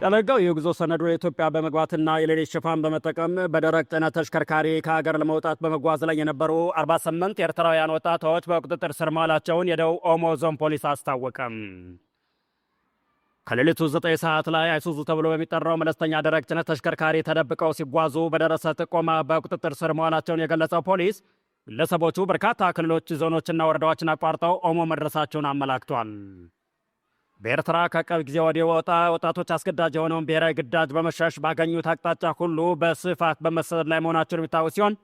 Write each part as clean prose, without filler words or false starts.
ያለጋው የጉዞ ሰነዱ የኢትዮጵያ በመግባትና የሌሊት ሽፋን በመጠቀም በደረቅ ጭነት ተሽከርካሪ ከሀገር ለመውጣት በመጓዝ ላይ የነበሩ 48 ኤርትራውያን ወጣቶች በቁጥጥር ስር መዋላቸውን የደቡብ ኦሞ ዞን ፖሊስ አስታወቀም። ከሌሊቱ 9 ሰዓት ላይ አይሱዙ ተብሎ በሚጠራው መለስተኛ ደረቅ ጭነት ተሽከርካሪ ተደብቀው ሲጓዙ በደረሰ ጥቆማ በቁጥጥር ስር መዋላቸውን የገለጸው ፖሊስ ግለሰቦቹ በርካታ ክልሎች፣ ዞኖችና ወረዳዎችን አቋርጠው ኦሞ መድረሳቸውን አመላክቷል። በኤርትራ ከቅርብ ጊዜ ወዲህ ወጣቶች አስገዳጅ የሆነውን ብሔራዊ ግዳጅ በመሸሽ ባገኙት አቅጣጫ ሁሉ በስፋት በመሰደድ ላይ መሆናቸውን የሚታወቅ ሲሆን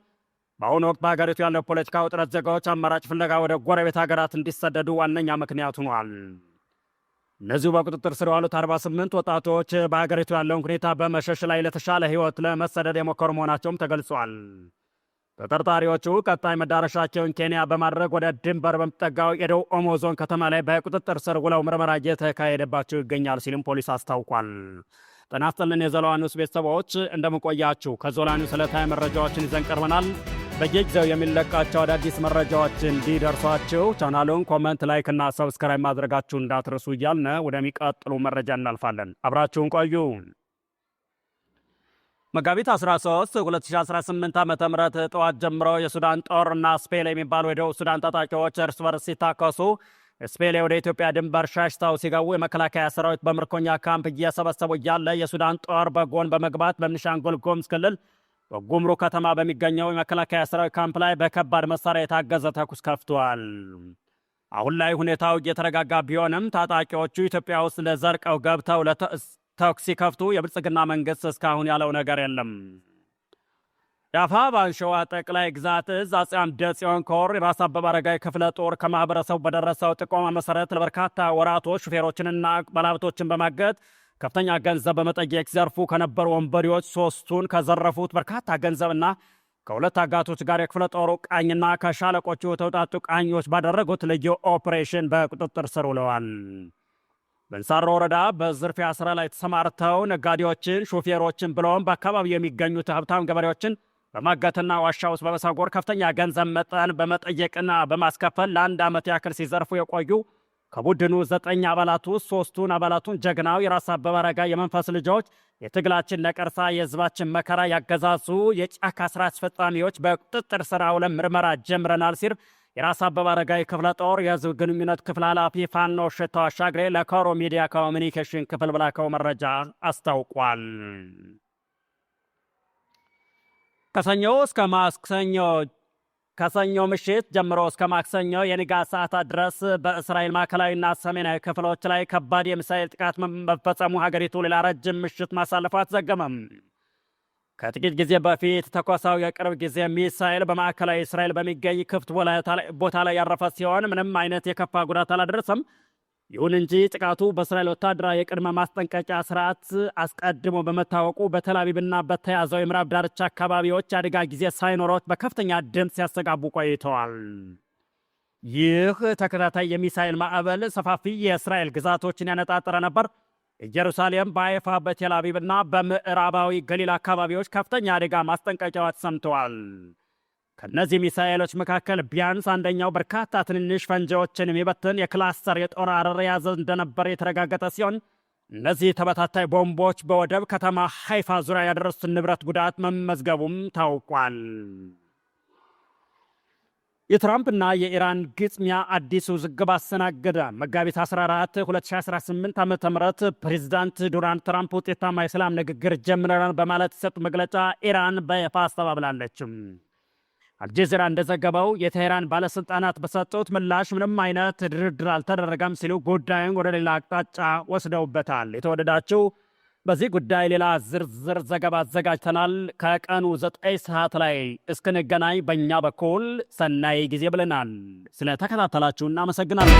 በአሁኑ ወቅት በሀገሪቱ ያለው ፖለቲካ ውጥረት ዜጋዎች አማራጭ ፍለጋ ወደ ጎረቤት ሀገራት እንዲሰደዱ ዋነኛ ምክንያት ሆኗል። እነዚሁ በቁጥጥር ስር የዋሉት 48 ወጣቶች በሀገሪቱ ያለውን ሁኔታ በመሸሽ ላይ ለተሻለ ሕይወት ለመሰደድ የሞከሩ መሆናቸውም ተገልጿል። ተጠርጣሪዎቹ ቀጣይ መዳረሻቸውን ኬንያ በማድረግ ወደ ድንበር በምትጠጋው የደቡብ ኦሞ ዞን ከተማ ላይ በቁጥጥር ስር ውለው ምርመራ እየተካሄደባቸው ይገኛል ሲልም ፖሊስ አስታውቋል። ጤና ይስጥልን የዞላ ኒውስ ቤተሰቦች እንደምቆያችሁ። ከዞላ ኒውስ ዕለታዊ መረጃዎችን ይዘን ቀርበናል። በየጊዜው የሚለቃቸው አዳዲስ መረጃዎች እንዲደርሷችሁ ቻናሉን ኮመንት፣ ላይክ እና ሰብስክራይብ ማድረጋችሁ እንዳትረሱ እያልን ወደሚቀጥሉ መረጃ እናልፋለን። አብራችሁን ቆዩ። መጋቢት 13 2018 ዓ.ም ጠዋት ጀምሮ የሱዳን ጦርና ስፔል የሚባሉ የደቡብ ሱዳን ታጣቂዎች እርስ በርስ ሲታከሱ ስፔል ወደ ኢትዮጵያ ድንበር ሸሽተው ሲገቡ የመከላከያ ሰራዊት በምርኮኛ ካምፕ እየሰበሰቡ እያለ የሱዳን ጦር በጎን በመግባት በቤኒሻንጉል ጉሙዝ ክልል በጉምሩክ ከተማ በሚገኘው የመከላከያ ሰራዊት ካምፕ ላይ በከባድ መሳሪያ የታገዘ ተኩስ ከፍቷል። አሁን ላይ ሁኔታው እየተረጋጋ ቢሆንም ታጣቂዎቹ ኢትዮጵያ ውስጥ ለዘርቀው ገብተው ተኩስ ሲከፍቱ የብልጽግና መንግስት እስካሁን ያለው ነገር የለም። የአፋብኃ ሸዋ ጠቅላይ ግዛት እዝ አፄ አምደ ጽዮን ኮር የራስ አበበ አረጋይ ክፍለ ጦር ከማህበረሰቡ በደረሰው ጥቆማ መሰረት ለበርካታ ወራቶች ሹፌሮችንና ባለሀብቶችን በማገት ከፍተኛ ገንዘብ በመጠየቅ ዘርፉ ከነበሩ ወንበዴዎች 3ቱን ከዘረፉት በርካታ ገንዘብና ከሁለት አጋቶች ጋር የክፍለ ጦሩ ቃኝና ከሻለቆቹ የተውጣጡ ቃኞች ባደረጉት ልዩ ኦፕሬሽን በቁጥጥር ስር ውለዋል። በእንሳሮ ወረዳ በዝርፊያ ስራ ላይ ተሰማርተው ነጋዴዎችን፣ ሾፌሮችን ብለውም በአካባቢው የሚገኙት ሀብታም ገበሬዎችን በማገትና ዋሻ ውስጥ በመሰጎር ከፍተኛ ገንዘብ መጠን በመጠየቅና በማስከፈል ለአንድ ዓመት ያክል ሲዘርፉ የቆዩ ከቡድኑ 9 አባላት ውስጥ 3ቱን አባላቱን ጀግናው የራስ አበበ አረጋይ የመንፈስ ልጆች፣ የትግላችን ነቀርሳ፣ የህዝባችን መከራ ያገዛዙ የጫካ ስራ አስፈጻሚዎች በቁጥጥር ስር አውለን ምርመራ ጀምረናል ሲል የራስ አበበ አረጋይ ክፍለ ጦር የህዝብ ግንኙነት ክፍል ኃላፊ ፋኖ ሽታው አሻግሬ ለኮሮ ሚዲያ ኮሚኒኬሽን ክፍል በላከው መረጃ አስታውቋል። ከሰኞ ምሽት ጀምሮ እስከ ማክሰኞ የንጋት ሰዓታት ድረስ በእስራኤል ማዕከላዊና ሰሜናዊ ክፍሎች ላይ ከባድ የሚሳኤል ጥቃት መፈጸሙ ሀገሪቱ ሌላ ረጅም ምሽት ማሳለፏ ተዘገመም። ከጥቂት ጊዜ በፊት ተኮሳው የቅርብ ጊዜ ሚሳኤል በማዕከላዊ እስራኤል በሚገኝ ክፍት ቦታ ላይ ያረፈ ሲሆን ምንም አይነት የከፋ ጉዳት አላደረሰም። ይሁን እንጂ ጥቃቱ በእስራኤል ወታደራዊ የቅድመ ማስጠንቀቂያ ስርዓት አስቀድሞ በመታወቁ በቴል አቪቭና በተያዘው የምዕራብ ዳርቻ አካባቢዎች አደጋ ጊዜ ሳይኖሮች በከፍተኛ ድምፅ ሲያስተጋቡ ቆይተዋል። ይህ ተከታታይ የሚሳኤል ማዕበል ሰፋፊ የእስራኤል ግዛቶችን ያነጣጠረ ነበር። ኢየሩሳሌም፣ በአይፋ፣ በቴል አቪቭና በምዕራባዊ ገሊላ አካባቢዎች ከፍተኛ አደጋ ማስጠንቀቂያዎች ሰምተዋል። ከነዚህ ሚሳኤሎች መካከል ቢያንስ አንደኛው በርካታ ትንንሽ ፈንጂዎችን የሚበትን የክላስተር የጦር አረር የያዘ እንደነበር የተረጋገጠ ሲሆን እነዚህ ተበታታይ ቦምቦች በወደብ ከተማ ሃይፋ ዙሪያ ያደረሱት ንብረት ጉዳት መመዝገቡም ታውቋል። የትራምፕና የኢራን ግጥሚያ አዲስ ውዝግብ አስተናገደ። መጋቢት 14 2018 ዓ.ም ፕሬዚዳንት ዶናልድ ትራምፕ ውጤታማ የሰላም ንግግር ጀምረናል በማለት የሰጡ መግለጫ ኢራን በይፋ አስተባብላለች። አልጀዚራ እንደዘገበው የቴህራን ባለስልጣናት በሰጡት ምላሽ ምንም አይነት ድርድር አልተደረገም ሲሉ ጉዳዩን ወደ ሌላ አቅጣጫ ወስደውበታል። የተወደዳችሁ በዚህ ጉዳይ ሌላ ዝርዝር ዘገባ አዘጋጅተናል። ከቀኑ 9 ሰዓት ላይ እስክንገናኝ በእኛ በኩል ሰናይ ጊዜ ብለናል። ስለተከታተላችሁ እናመሰግናለን።